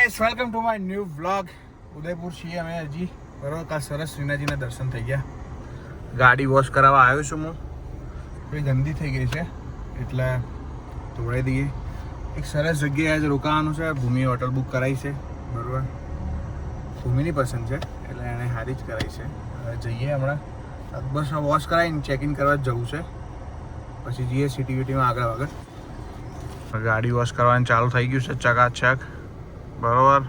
Guys welcome to my new vlog. Udaipur છીએ અમે હજી. બરાબર, કાલ સરસ શ્રીનાથજીના દર્શન થઈ ગયા. ગાડી વોશ કરાવવા આવ્યો છું હું. થોડી ગંદી થઈ ગઈ છે એટલે ધોવાઈ દઈએ. એક સરસ જગ્યાએ આજે રોકાવાનું છે. ભૂમિએ હોટલ બુક કરાવી છે. બરાબર, ભૂમિની પસંદ છે એટલે એણે સારી જ કરાવી છે. હવે જઈએ હમણાં. બસ વોશ કરાવીને ચેક ઇન કરવા જ જવું છે. પછી જઈએ સિટીવીટીમાં આગળ. ગાડી વોશ કરવાનું ચાલુ થઈ ગયું છે ચકાચક. બરાબર,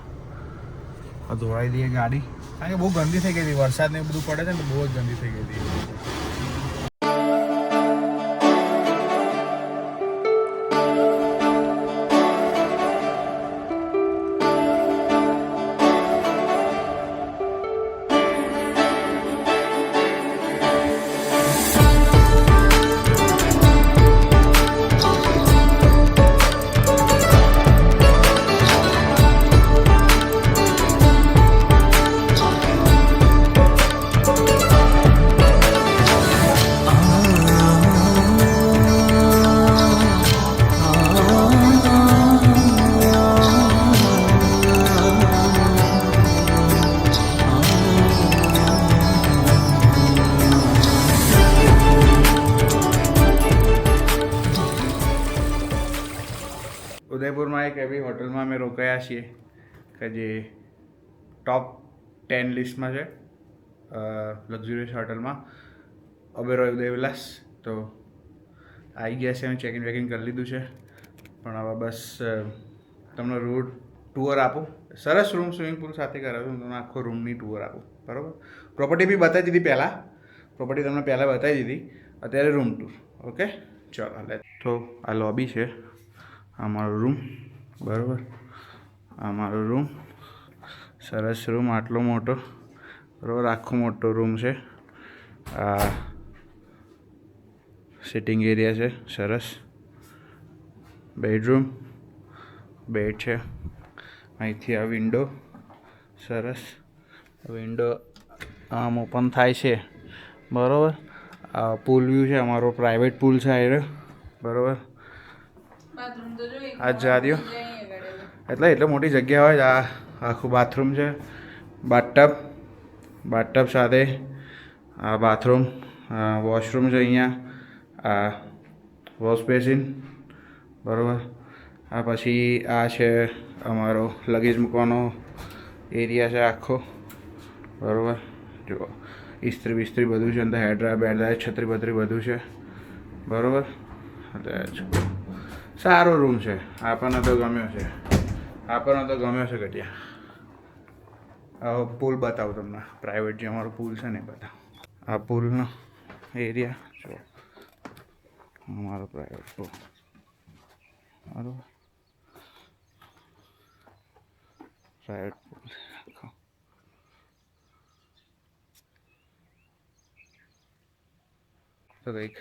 ધોવાઈ દઈએ ગાડી, કારણ કે બહુ ગંદી થઈ ગઈ હતી. વરસાદ ને બધું પડે છે ને, બહુ જ ગંદી થઈ ગઈ હતી. ઉદયપુરમાં એક એવી હોટલમાં અમે રોકાયા છીએ કે જે ટોપ 10 લિસ્ટમાં છે, લક્ઝુરિયસ હોટલમાં. ઓબેરોય ઉદયવિલાસ. તો આવી ગયા છે, અમે ચેકિંગ વેકિંગ કરી લીધું છે. પણ હવે બસ તમને રૂટ ટૂર આપું. સરસ રૂમ, સ્વિમિંગ પૂલ સાથે કરાવ્યું. હું તમને આખો રૂમની ટૂર આપું. બરાબર, પ્રોપર્ટી બી બતાવી દીધી પહેલાં. પ્રોપર્ટી તમને પહેલાં બતાવી દીધી. અત્યારે રૂમ ટૂર. ઓકે, ચલો. તો આ લોબી છે, આ મારો રૂમ. બરાબર, આ મારો રૂમ. સરસ રૂમ, આટલો મોટો. બરાબર, આખો મોટો રૂમ છે. આ સિટિંગ એરિયા છે સરસ. બેડરૂમ, બેડ છે. અહીંથી આ વિન્ડો સરસ. વિન્ડો આમ ઓપન થાય છે. બરાબર, આ પૂલ વ્યૂ છે. અમારો પ્રાઇવેટ પૂલ છે આ. બરાબર, આ જારીઓ એટલે મોટી જગ્યા હોય. આ આખું બાથરૂમ છે. બાથટબ સાથે આ બાથરૂમ. વોશરૂમ છે અહીંયા. આ વોશ બેસિન. બરાબર, આ પછી આ છે અમારો લગેજ મૂકવાનો એરિયા છે આખો. બરાબર, જુઓ ઇસ્ત્રી બિસ્ત્રી બધું છે અંદર. હેડરા બેડરા છત્રી બત્રી બધું છે. બરાબર, એટલે સારો રૂમ છે. આપણને તો ગમ્યો છે. ઘટિયા. પુલ બતાવું તમને. પ્રાઇવેટ જે અમારો પુલ છે ને બતાવો. આ પુલનો એરિયા જો, અમારો પ્રાઇવેટ પુલ. બરાબર, પ્રાઇવેટ પુલ આખો. તો કંઈક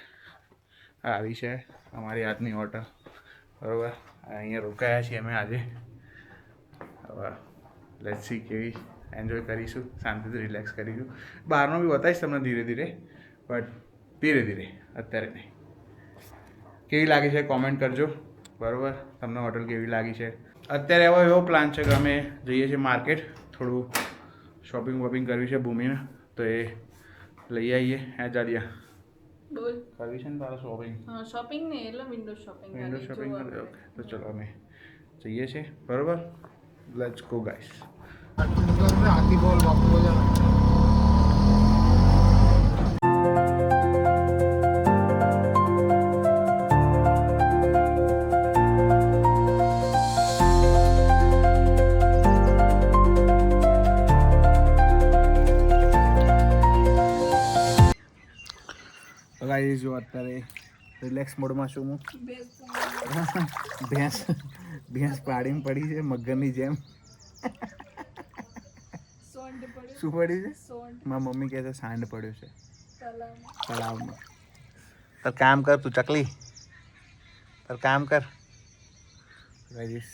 આવી છે અમારી આજની હોટલ. બરાબર, અહીંયા રોકાયા છીએ અમે આજે. હવે લેટ્સ સી કેવી એન્જોય કરીશું, શાંતિથી રિલેક્સ કરીશું. બહારનો બી બતાવીશ તમને ધીરે ધીરે, અત્યારે નહીં. કેવી લાગી છે કોમેન્ટ કરજો. બરાબર, તમને હોટલ કેવી લાગી છે. અત્યારે એવો પ્લાન છે કે અમે જઈએ છીએ માર્કેટ. થોડું શોપિંગ વોપિંગ કરવી છે ભૂમિને, તો એ લઈ આવીએ. જાડિયા બોલ, કરવી છે ને તારે શોપિંગ? શોપિંગ નહીં, એટલે વિન્ડો શોપિંગ. ઓકે, તો ચલો અમે જઈએ છીએ. બરાબર, લેટ્સ ગો ગાઈસ. ગાઈસ જો અત્યારે રિલેક્સ મોડમાં છું હું. ભેંસ પાડીને પડી છે મગરની જેમ. શું પડી છે? મારી મમ્મી કહે છે સાંડ પડ્યો છે તળાવમાં. તાર કામ કર તું ચકલી, તાર કામ કર. ગાઈસ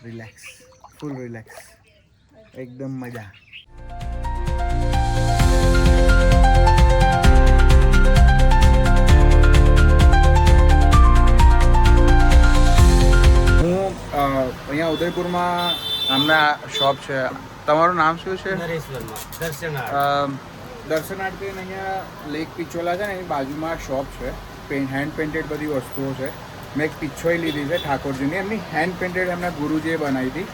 રિલેક્સ, ફૂલ રિલેક્સ, એકદમ મજા. અહીંયા ઉદયપુરમાં આમના શોપ છે. તમારું નામ શું છે? નરેશ વર્મા, દર્શનાર્થ. દર્શનાર્થી અહીંયા લેક પિચોલા છે ને એની બાજુમાં શોપ છે. હેન્ડ પેઇન્ટેડ બધી વસ્તુઓ છે. મેં એક પિચ્છોઈ લીધી છે ઠાકોરજીની. એમની હેન્ડ પેઇન્ટેડ એમના ગુરુજીએ બનાવી હતી.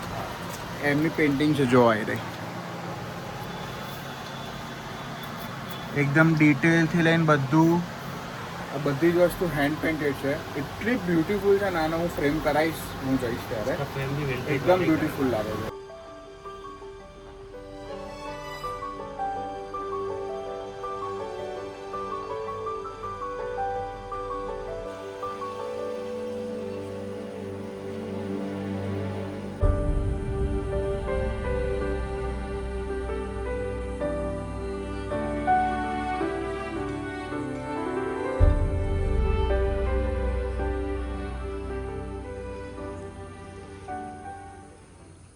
એમની પેઇન્ટિંગ છે, જોવા આવી રહી. એકદમ ડિટેલથી લઈને બધું, આ બધી જ વસ્તુ હેન્ડ પેઇન્ટેડ છે. એટલી બ્યુટીફુલ છે. નાનો હું ફ્રેમ કરાવીશ, હું જઈશ ત્યારે. ફેમિલી એકદમ બ્યુટીફુલ લાગે છે.